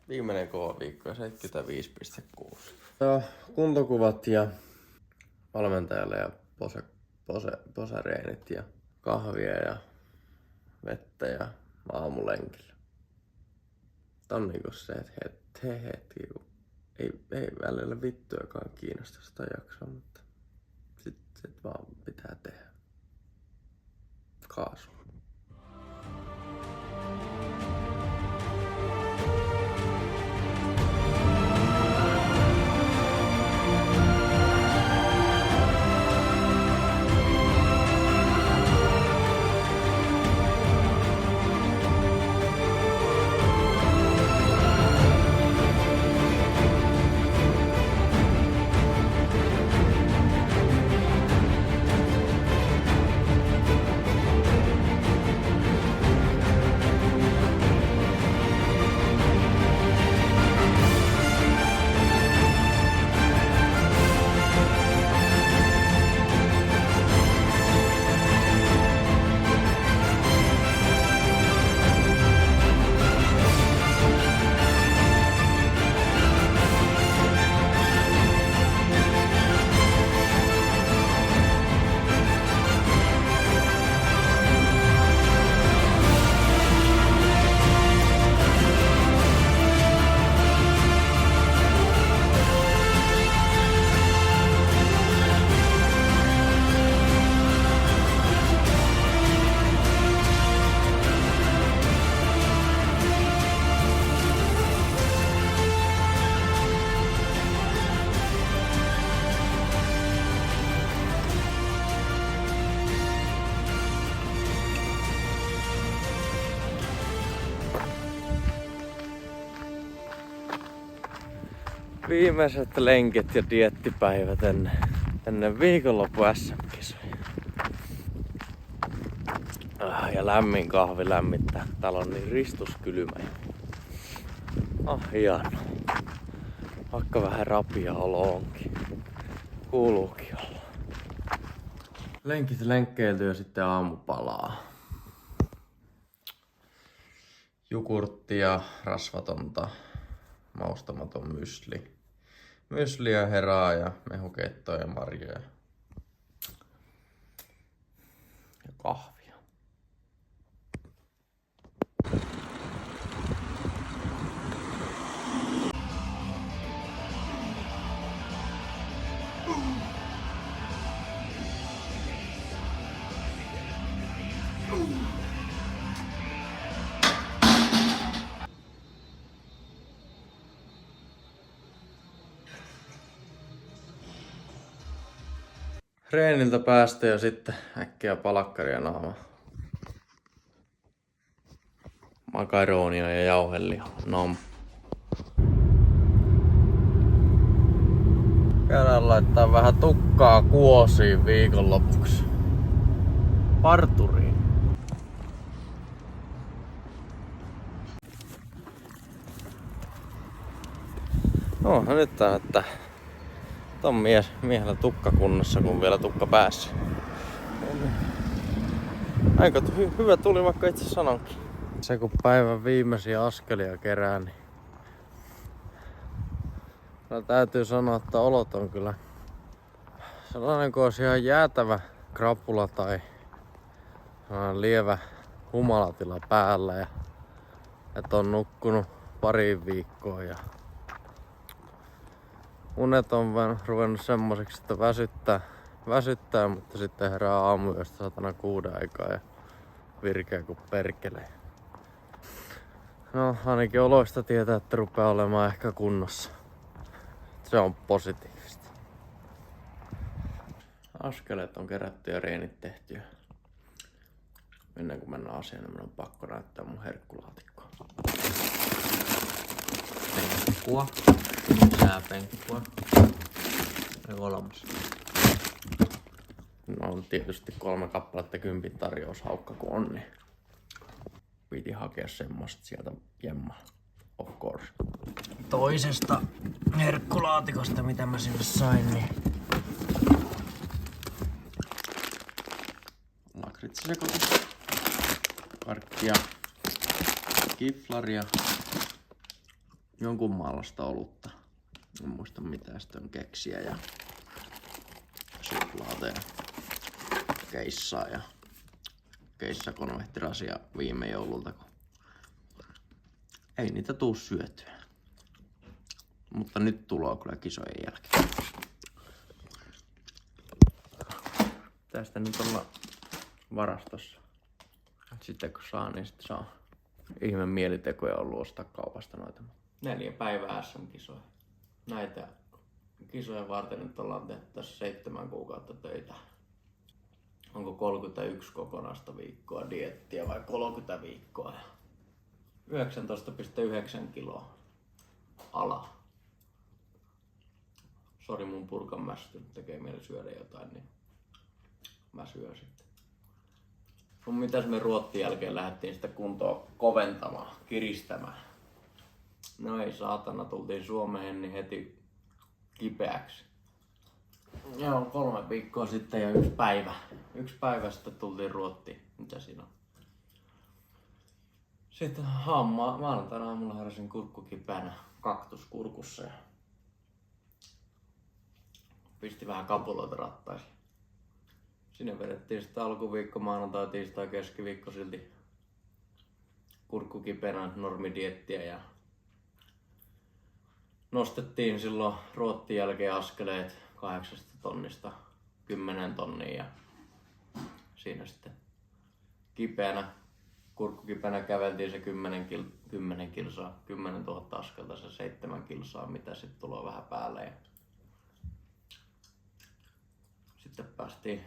Viimeinen kova viikko 75,6. Joo, kuntokuvat ja valmentajalle ja posereenit ja kahvia ja vettä ja aamulenkillä. On niinku se, että hetki, kun ei välillä vittuakaan kiinnosta sitä jaksaa, mutta sit vaan pitää tehdä. Kaasu. Viimeiset lenkit ja diettipäivät ennen viikonloppu SM-kisoja. Ja lämmin kahvi lämmittää. Täällä on niin ristuskylmä. Hieno. Vaikka vähän rapia olo onkin. Kuuluukin olla. Lenkit lenkkeilty ja sitten aamupalaa. Jogurttia, rasvatonta, maustamaton mysli. Mysliä, heraa ja mehukeittoa ja marjoja. Ja kahvia. Treeniltä päästä ja sitten äkkiä palakkaria naama. Makaronia ja jauhelia. Nom. Käydään laittaa vähän tukkaa kuosiin viikonlopuksi. Parturiin. No nyt on, että on miehellä tukka kunnossa, kun vielä tukka päässä. Aika hyvä tuli, vaikka itse sanonkin. Se kun päivän viimeisiä askelia kerää, niin täytyy sanoa, että olot on kyllä sellainen, kun olisi ihan jäätävä krapula tai lievä humalatila päällä ja että on nukkunut pari viikkoa ja unet on ruvennut semmoiseksi, että väsyttää, mutta sitten herää aamuyöstä 106 aikaa ja virkeä kuin perkelee. No ainakin oloista tietää, että rupeaa olemaan ehkä kunnossa. Se on positiivista. Askeleet on kerätty ja reenit tehty. Ennen kuin mennään asiaan, niin minun on pakko näyttää mun herkkulaatikkoa. Penkkua. Sääpenkkua. Ja 3. No on tietysti 3 kappaletta 10 tarjoushaukka kun on, niin piti hakea semmoista sieltä jemmaa. Of course. Toisesta herkkulaatikosta mitä mä sinne sain, niin lakritsisekoitus, karkkia, kiflaria, jonkun maalasta olutta. En muista mitä, sitten on keksiä ja suklaata ja keissaa ja keissakonvehtirasia viime joululta, kun ei niitä tuu syötyä. Mutta nyt tuloa kyllä kisojen jälkeen. Tästä nyt ollaan varastossa. Sitten kun saa, niin sitten saa. Ihme mielitekoja ollut ostaa kaupasta noita. 4 päivää SM-kisoja. Näitä kisoja varten nyt ollaan tehty tässä 7 kuukautta töitä. Onko 31 kokonaista viikkoa dieettiä vai 30 viikkoa? 19,9 kiloa ala. Sori, mun purkan mästy, tekee mieli syödä jotain, niin mä syön sitten. No mitäs me Ruotsin jälkeen lähdettiin sitä kuntoa koventamaan, kiristämään. No ei saatana, tultiin Suomeen niin heti kipeäksi. Joo, 3 viikkoa sitten ja 1 päivä. 1 päivä sitten tultiin Ruottiin. Mitä siinä on? Sitten maanantaina aamulla heräsin kurkku kipeänä, kaktus kurkussa ja pisti vähän kapuloita rattaisiin. Sinne vedettiin sitten alkuviikko, maanantai, tiistai, keskiviikko silti kurkku kipeänä normidiettiä ja nostettiin silloin Ruotsin jälkeen askeleet 8 tonnista 10 tonnia ja siinä sitten kipeänä, kurkkukipeänä käveltiin se 10 kilsaa, 10 000 askelta se 7 kilsaa, mitä sitten tulee vähän päälle. Ja sitten päästiin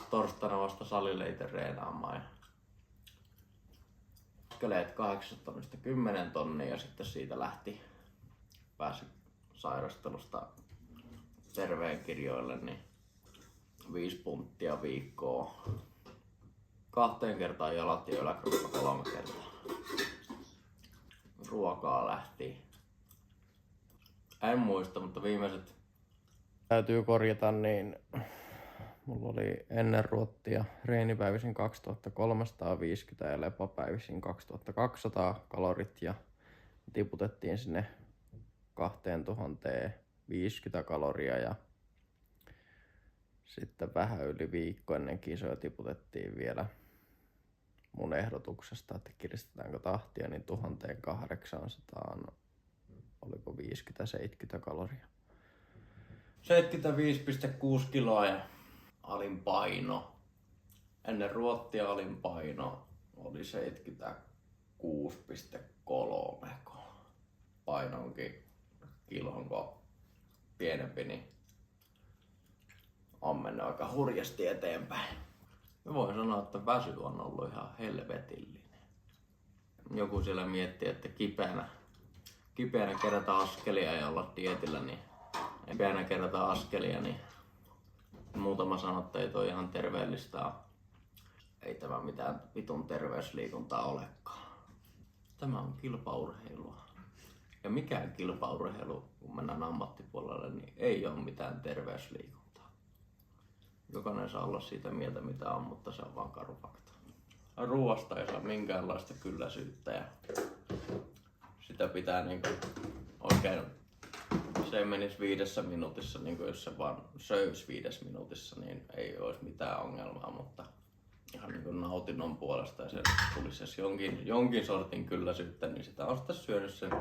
torstaina vasta salille itse reenaamaan ja askeleet 8 tonnista 10 tonnia ja sitten siitä pääsi sairastelusta terveen kirjoille niin 5 punttia viikkoa. 2 kertaa jalat ja yläkroppa 3 kertaa. Ruokaa lähti. En muista, mutta viimeiset täytyy korjata, niin mulla oli ennen Ruotsia reenipäivisin 2350 ja lepopäivisin 2200 kalorit ja tiputettiin sinne 2050 kaloria ja sitten vähän yli viikko ennen kisoja tiputettiin vielä mun ehdotuksesta, että kiristetäänkö tahtia, niin 1800, oliko 50-70 kaloria. 75,6 kiloa ja alin paino. Ennen Ruotsia alin paino oli 76,3. Paino onkin kilonko pienempi, niin on mennyt aika hurjasti eteenpäin. Mä voin sanoa, että väsy on ollut ihan helvetillinen. Joku siellä miettii, että kipeänä kerätä askelia ja olla dietillä, niin kipeänä kerätä askelia, niin muutama sanoo, että ei toi ihan terveellistä. Ei tämä mitään vitun terveysliikuntaa olekaan. Tämä on kilpaurheilua. Ja mikään kilpaurheilu, kun mennään ammattipuolelle, niin ei ole mitään terveysliikuntaa. Jokainen saa olla siitä mieltä mitä on, mutta se on vaan karu fakta. Ruoasta ei saa minkäänlaista kylläisyyttä ja sitä pitää niinku oikein, se ei menisi 5 minuutissa, niinku jos se vaan söisi 5 minuutissa, niin ei olisi mitään ongelmaa, mutta ihan niinku nautinnon puolesta ja se tulisi jos jonkin sortin kylläisyyttä, niin sitä on sitten syönyt sen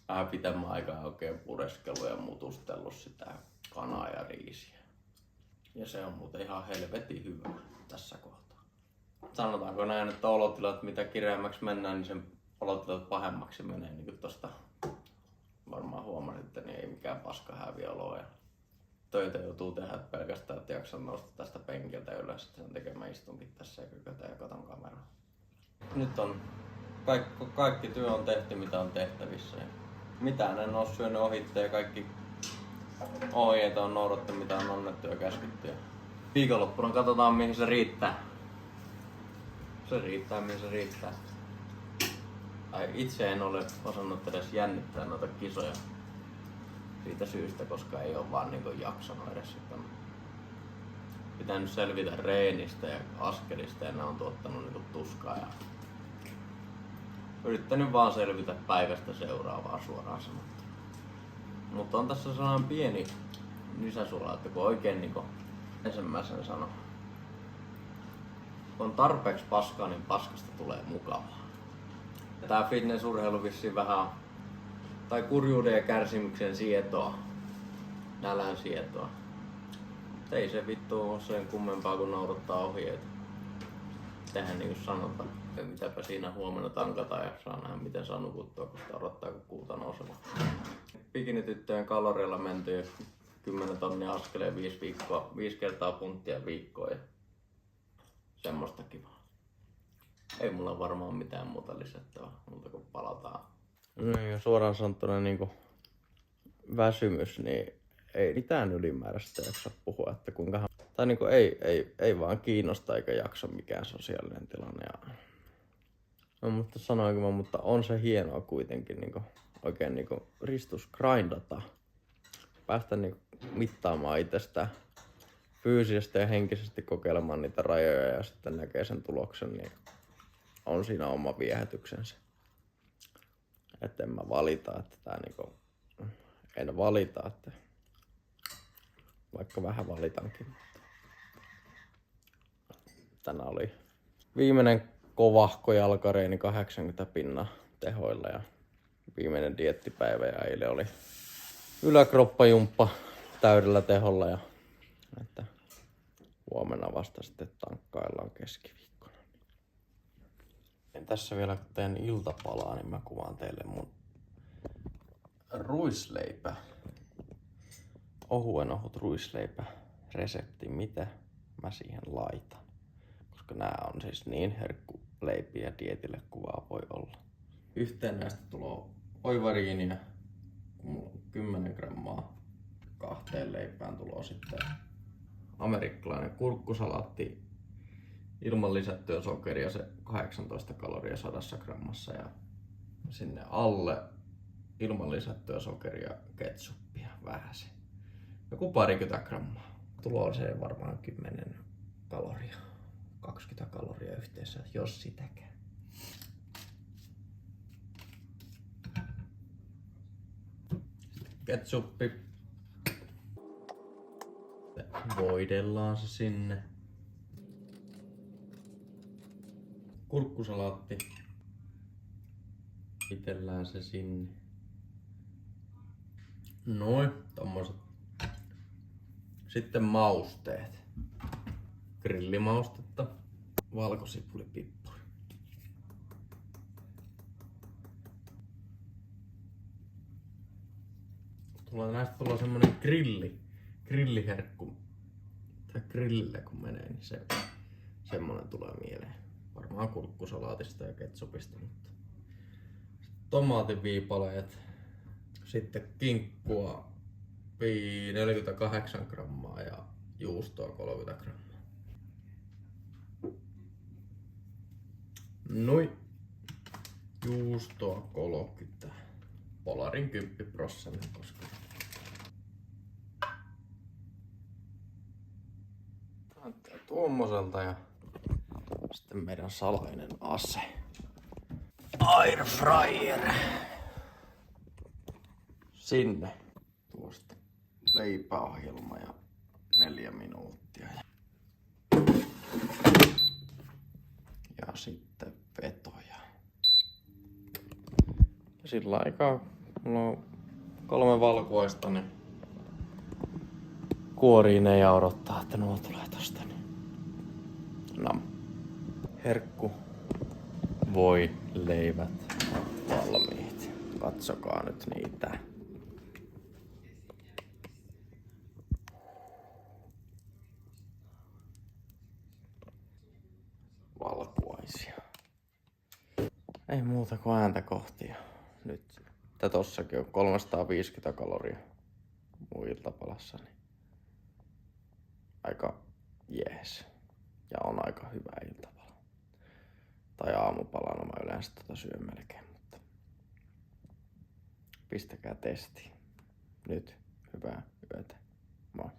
vähän pitemmän aikaa oikein pureskellut ja mutustellut sitä kanaa ja riisiä. Ja se on muuten ihan helvetin hyvä tässä kohtaa. Sanotaanko näin, että olotilat mitä kireämmäksi mennään, niin sen olotilat pahemmaksi menee. Niin kuin tosta varmaan huomasitte, niin ei mikään paska häviolo. Ja töitä joutuu tehdä pelkästään, että jaksan nousta tästä penkiltä ylös. Sitten sen takia mä istunkin tässä ja kykötän ja katon kameraa. Nyt on kaikki työ on tehty mitä on tehtävissä. Ja mitään en oo syönyt ohitte ja kaikki ohjeita on noudattu mitä on annettu ja käsketty. Viikonloppuna katsotaan mihin se riittää. Se riittää mihin se riittää. Itse en ole osannut edes jännittää noita kisoja siitä syystä, koska ei ole vaan niinku jaksanut edes. On pitänyt selvitä reenistä ja askelista ja ne on tuottanut niinku tuskaa ja yrittänyt vaan selvitä päivästä seuraavaa suoraan sanottuna. Mutta on tässä sellainen pieni lisäsuola, että kun oikein niinku ensimmäisen sanon, kun on tarpeeksi paskaa, niin paskasta tulee mukavaa. Tää fitnessurheilu vissiin vähän, tai kurjuuden ja kärsimyksen sietoa, nälän sietoa. Ei se vittu ole sen kummempaa kuin naurattaa ohjeita. Tehän niinku sanotaan, että mitäpä siinä huomenna tankataan ja saa nähdä miten saa nukuttua, kun sitä odottaa kun kuuta nouseva. Bikinityttöjen kaloreilla menty 10 tonnia askeleen 5 kertaa punttia viikkoon ja semmoista kivaa. Ei mulla varmaan mitään muuta lisättävää, muuta kuin palataan. No ja suoraan sanottuna niinku väsymys, niin ei mitään ylimääräistä jaksa puhua, että kuinkahan... Tai niinku ei vaan kiinnosta eikä jaksa mikään sosiaalinen tilanne. Ja... No mutta sanoinko mä, mutta on se hienoa kuitenkin niinku oikein niinku ristusgrindata. Päästä niinku mittaamaan itsestä fyysisesti ja henkisesti kokeilemaan niitä rajoja ja sitten näkee sen tuloksen, niin on siinä oma viehätyksensä. Että en mä valita, että tää niinku... En valita, että... Vaikka vähän valitankin. Tänään oli viimeinen kovahko jalkareeni 80 pinnan tehoilla ja viimeinen dieettipäivä ja eilen oli yläkroppajumppa täydellä teholla ja että huomenna vasta sitten tankkaillaan keskiviikkona. Ja tässä vielä kun teen iltapalaa, niin mä kuvaan teille mun ruisleipä. Ohut ruisleipä resepti, mitä mä siihen laitan. Koska nää on siis niin herkkuleipiä dietille kuvaa voi olla. Yhteen näistä tulee oivariinia, kun mulla on 10 grammaa. Kahteen leipään tulee sitten amerikkalainen kurkkusalaatti ilman lisättyä sokeria, se 18 kaloria 100 grammassa ja sinne alle ilman lisättyä sokeria ketsuppia vähäsen. Joku 20 grammaa. Tulo se varmaan 10 kaloria. 20 kaloria yhteensä, jos sitäkään. Ketsuppi. Voidellaan se sinne. Kurkkusalaatti. Pitellään se sinne. Noin, tommoset. Sitten mausteet. Grillimaustetta. Valkosipulipippuri. Näistä tulee semmonen grilliherkku. Tai grillille kun menee, niin semmonen tulee mieleen. Varmaan kurkkusalaatista ja ketsupista, mutta tomaatinviipaleet. Sitten kinkkua 48 grammaa ja juustoa 30 grammaa. Noin. Juustoa 30. Polarin 10%, koska näyttää tuommoiselta ja sitten meidän salainen ase. Air fryer. Sinne tuosta leipäohjelma ja 4 minuuttia. Ja sitten vetoja. Ja sillä aikaa mulla on 3 valkuaista, niin kuorii ne ja odottaa, että nuo tulee tosta. Nam. Herkku, voi, leivät valmiit. Katsokaa nyt niitä. Valkuaisia. Ei muuta kuin ääntä kohti. Nyt tossakin on 350 kaloria mun iltapalassa. Niin aika jees. Ja on aika hyvä iltapala. Tai aamupalana mä yleensä syön melkein, mutta pistäkää testiin. Nyt hyvää yötä. Moi.